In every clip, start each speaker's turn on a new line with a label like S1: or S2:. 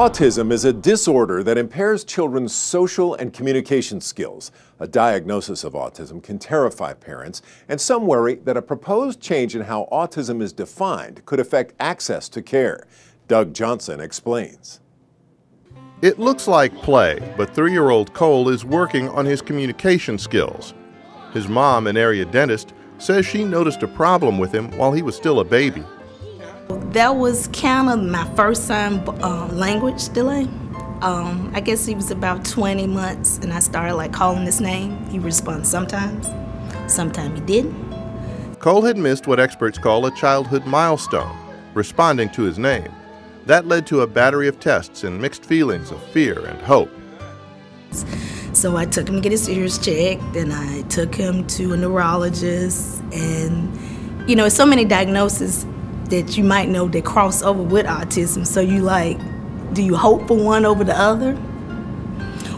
S1: Autism is a disorder that impairs children's social and communication skills. A diagnosis of autism can terrify parents, and some worry that a proposed change in how autism is defined could affect access to care. Doug Johnson explains.
S2: It looks like play, but 3-year-old Cole is working on his communication skills. His mom, an area dentist, says she noticed a problem with him while he was still a baby.
S3: That was kind of my first time language delay. I guess he was about 20 months and I started calling his name. He responds sometimes he didn't.
S2: Cole had missed what experts call a childhood milestone, responding to his name. That led to a battery of tests and mixed feelings of fear and hope.
S3: So I took him to get his ears checked, and I took him to a neurologist, and so many diagnoses that you might know that cross over with autism. So do you hope for one over the other?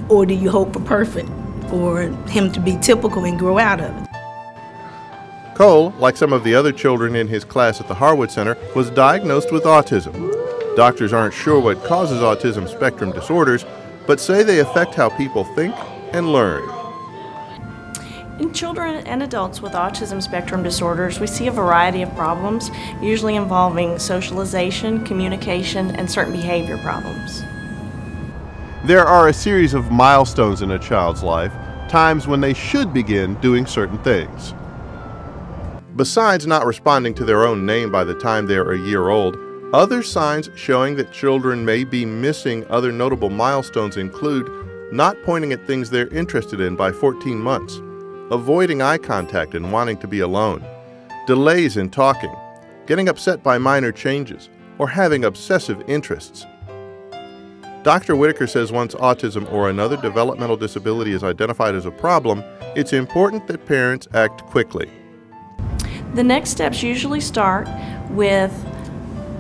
S3: Or do you hope for perfect, or him to be typical and grow out of it?
S2: Cole, like some of the other children in his class at the Harwood Center, was diagnosed with autism. Doctors aren't sure what causes autism spectrum disorders, but say they affect how people think and learn.
S4: In children and adults with autism spectrum disorders, we see a variety of problems, usually involving socialization, communication, and certain behavior problems.
S2: There are a series of milestones in a child's life, times when they should begin doing certain things. Besides not responding to their own name by the time they're a year old, other signs showing that children may be missing other notable milestones include not pointing at things they're interested in by 14 months, avoiding eye contact and wanting to be alone, delays in talking, getting upset by minor changes, or having obsessive interests. Dr. Whitaker says once autism or another developmental disability is identified as a problem, it's important that parents act quickly.
S4: The next steps usually start with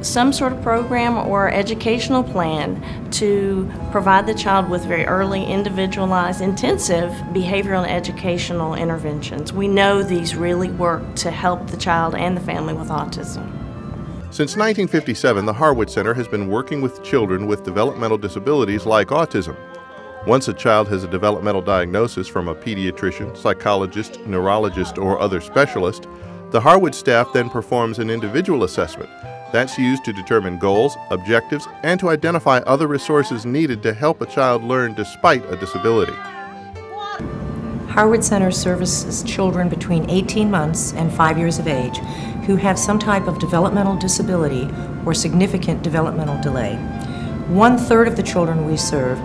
S4: some sort of program or educational plan to provide the child with very early, individualized, intensive behavioral and educational interventions. We know these really work to help the child and the family with autism.
S2: Since 1957, the Harwood Center has been working with children with developmental disabilities like autism. Once a child has a developmental diagnosis from a pediatrician, psychologist, neurologist, or other specialist, the Harwood staff then performs an individual assessment. That's used to determine goals, objectives, and to identify other resources needed to help a child learn despite a disability.
S5: Harwood Center services children between 18 months and 5 years of age who have some type of developmental disability or significant developmental delay. 1/3 of the children we serve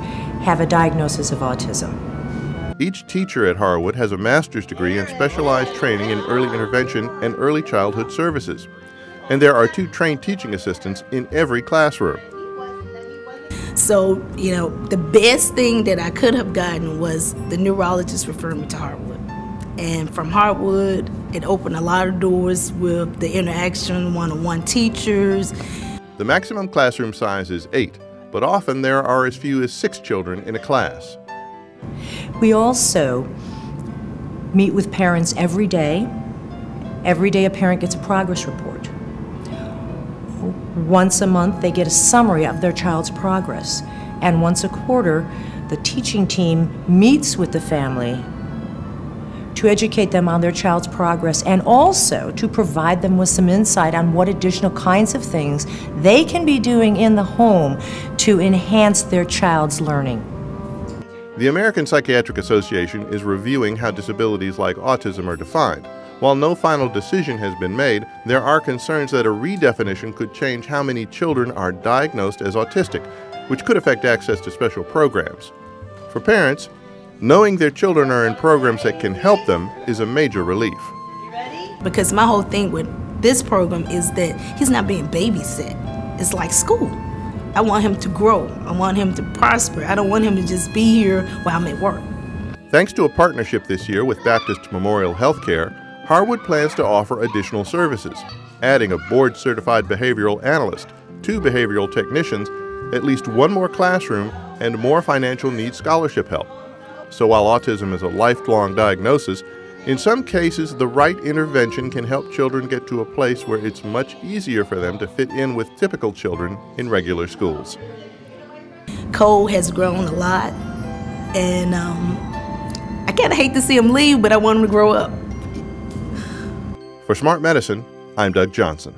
S5: have a diagnosis of autism.
S2: Each teacher at Harwood has a master's degree in specialized training in early intervention and early childhood services. And there are 2 trained teaching assistants in every classroom.
S3: So, the best thing that I could have gotten was the neurologist referred me to Harwood. And from Harwood, it opened a lot of doors with the interaction, one-on-one teachers.
S2: The maximum classroom size is 8, but often there are as few as 6 children in a class.
S5: We also meet with parents every day. Every day a parent gets a progress report. Once a month, they get a summary of their child's progress. And once a quarter, the teaching team meets with the family to educate them on their child's progress and also to provide them with some insight on what additional kinds of things they can be doing in the home to enhance their child's learning.
S2: The American Psychiatric Association is reviewing how disabilities like autism are defined. While no final decision has been made, there are concerns that a redefinition could change how many children are diagnosed as autistic, which could affect access to special programs. For parents, knowing their children are in programs that can help them is a major relief.
S3: Because my whole thing with this program is that he's not being babysat. It's like school. I want him to grow. I want him to prosper. I don't want him to just be here while I'm at work.
S2: Thanks to a partnership this year with Baptist Memorial Healthcare, Harwood plans to offer additional services, adding a board-certified behavioral analyst, 2 behavioral technicians, at least 1 more classroom, and more financial needs scholarship help. So while autism is a lifelong diagnosis, in some cases the right intervention can help children get to a place where it's much easier for them to fit in with typical children in regular schools.
S3: Cole has grown a lot, and I kind of hate to see him leave, but I want him to grow up.
S2: For Smart Medicine, I'm Doug Johnson.